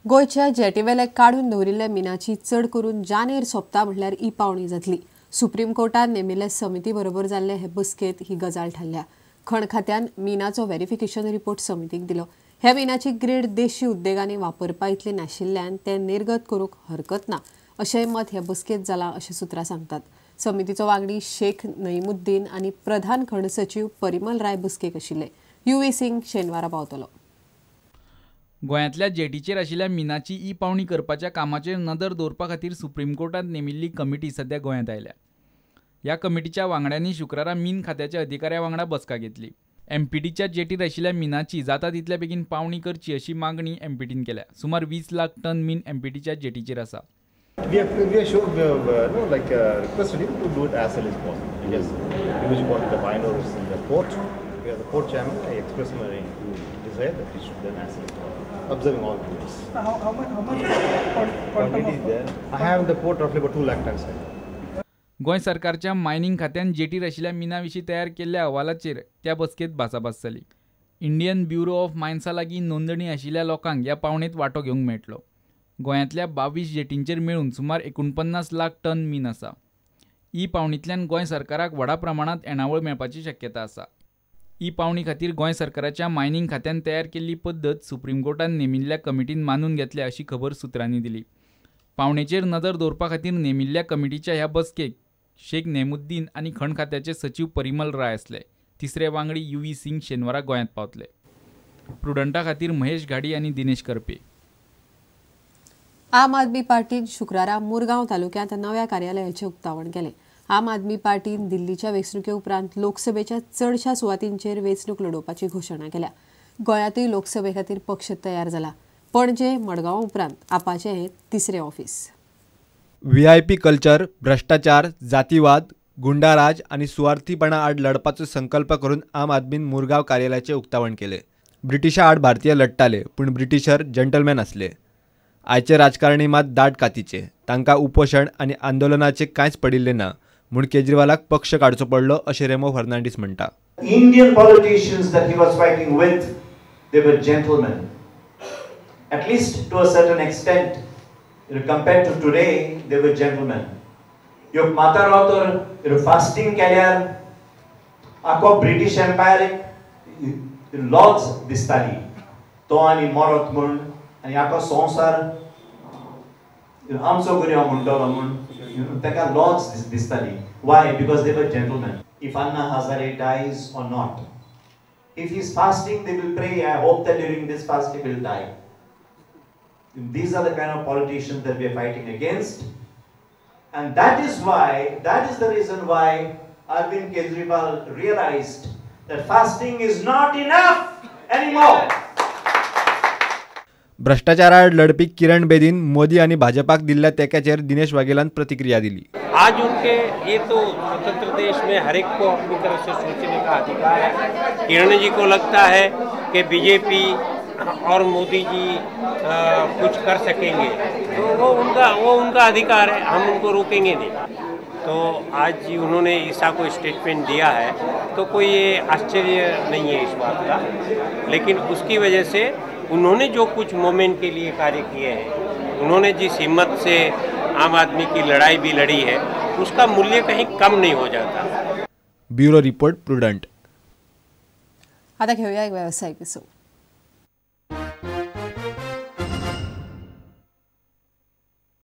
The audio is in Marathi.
गोयच्या जेटीवेले काढून दवरिल्ल्या मिनाची चड करून जानेर सोंपता म्हटल्यार ई पावणी जातली। सुप्रीम कोर्टान नेमिल्ल्या समिती बरोबर जाल्ले हे बसकेत ही गजाल थारल्या। खण खात्यान मिनाचो व्हेरिफिकेशन रिपोर्ट समितीक दिलो। ह्या मिनाची ग्रेड देशी उद्देगांनी वापरपा इतली नाशिल्ल्यान ते निर्गत करूंक हरकत ना अशें मत ह्या बसकेत जाला अशें सुत्रां सांगतात। समितीचो वांगडी शेख नईमुद्दीन आनी प्रधान खण सचिव परिमल राय बसकेक आशिल्ले। UV सिंग शेनवारा पावतलो। गोंयांतल्या जेटीचेर आशिल्ल्या मिनाची ई पावणी करपाच्या कामाचेर नदर दवरपा खातीर सुप्रीम कोर्टान नेमिल्ली कमिटी सध्या गोंयांत आयल्या। ह्या कमिटीच्या वांगड्यांनी शुक्रारा मीन खात्याच्या अधिकाऱ्या वांगडा बसका घेतली। MPTच्या जेटीर आशिल्ल्या मिनाची जाता तितल्या बेगीन पावणी करची अशी मागणी MPTन केल्या। सुमार 20 लाख टन मीन MPTच्या जेटीचेर आसा। We are sure requested him to do it as soon as possible. Yes, he was wanted to find out in the port. We are the port chairman. I expressed my desire that he should then as soon as possible, observing all the rules. How much quantity is there? I have in the port roughly about 2 lakh tons. Goa सरकारच्या मायनिंग खात्यान जेटीर आशिल्ल्या मिना विशीं तयार केल्ल्या अहवालाचेर त्या बसकेत भासाभास जाली। इंडियन ब्युरो ऑफ मायन्सा लागीं नोंदणी आशिल्ल्या लोकांक ह्या पावणेंत वांटो घेवंक मेळटलो। गोंयांतल्या 22 जेटींचेर मेळून सुमार 49 लाख टन मीन आसा। ई पावणींतल्यान गोंय सरकाराक व्हडा प्रमाणांत येणावळ मेळपाची शक्यता आसा। ई पावणी खातीर गोंय सरकाराच्या मायनिंग खात्यान तयार केल्ली पद्दत सुप्रीम कोर्टान नेमिल्ल्या कमिटीन मानून घेतल्या अशी खबर सुत्रांनी दिली। पावणेचेर नदर दवरपा खातीर नेमिल्ल्या कमिटीच्या ह्या बसकेक शेख नेमुद्दीन आनी खण खात्याचे सचिव परिमल राय आसले। तिसरे वांगडी UV सिंग शेनवारा गोंयांत पावतले। प्रुडंटा खातीर महेश घाडी आनी दिनेश करपे। आम आदमी पार्टीन शुक्रारा मुरगांव तालुक्यांत नव्या कार्यालयाचे उक्तावण केले। आम आदमी पार्टीन दिल्लीच्या वेंचणुके उपरांत लोकसभेच्या चडशा सुवातींचेर वेंचणूक लडोवपाची घोशणा केल्या। गोंयांतूय लोकसभे खातीर पक्ष तयार जाला। पणजे मडगांव उपरांत आपाचें हें तिसरें ऑफिस। VIP कल्चर, भ्रष्टाचार, जातीवाद, गुंडाराज आनी सुवार्थीपणा आड लडपाचो संकल्प करून आम आदमीन मुरगांव कार्यालयाचे उक्तावण केले। ब्रिटिशा आड भारतीय लडटाले पूण ब्रिटिशर जंटलमॅन आसले। आयचे राजकारणी मात दाट कातीचे, तांकां उपोशण आनी आंदोलनाचे कांयच पडिल्ले ना म्हूण केजरीवालाक पक्ष काडचो पडलो अशें रेमो फर्नांडीस म्हणटा। Indian politicians that he was fighting with, they were gentlemen, at least to a certain extent. Compared to today, they were gentlemen. Yok Mataram तर fasting केल्यार आखो British Empire लॉज दिसताली तो आनी मरत म्हूण आनी आखो संवसार आमचो गुन्यांव म्हणटलो म्हूण ताका लॉज दिसताली। Why? Because they were gentlemen. If Anna Hazare dies or not, if he is fasting, they will pray. I hope that during this fast he will die. These are the kind of politicians that we are fighting against, and that is the reason why Arvind Kejriwal realized that fasting is not enough anymore. भ्रष्टाचाराड लढपी किरण बेदीन मोदी आणि भाजपाक दिल्ल्या तेक्याचेर दिनेश वाघेलान प्रतिक्रिया दिली। आज उनके ये तो स्वतंत्र देश में हर एक को अपनी तरफ से सोचने का अधिकार है। किरण जी को लगता है कि बीजेपी और मोदी जी कुछ कर सकेंगे तो वो उनका अधिकार है, हम उनको रोकेंगे नहीं। तो आज उन्होंने ऐसा कोई स्टेटमेंट दिया है तो कोई ये आश्चर्य नहीं है इस बात का, लेकिन उसकी वजह से उन्होंने जो कुछ मोमेंट के लिए कार्य किए हैं, उन्होंने जिस हिम्मत से आम आदमी की लड़ाई भी लड़ी है, उसका मूल्य कहीं कम नहीं हो जाता। Bureau report prudent. आता घेऊया एक व्यावसायिक विसव।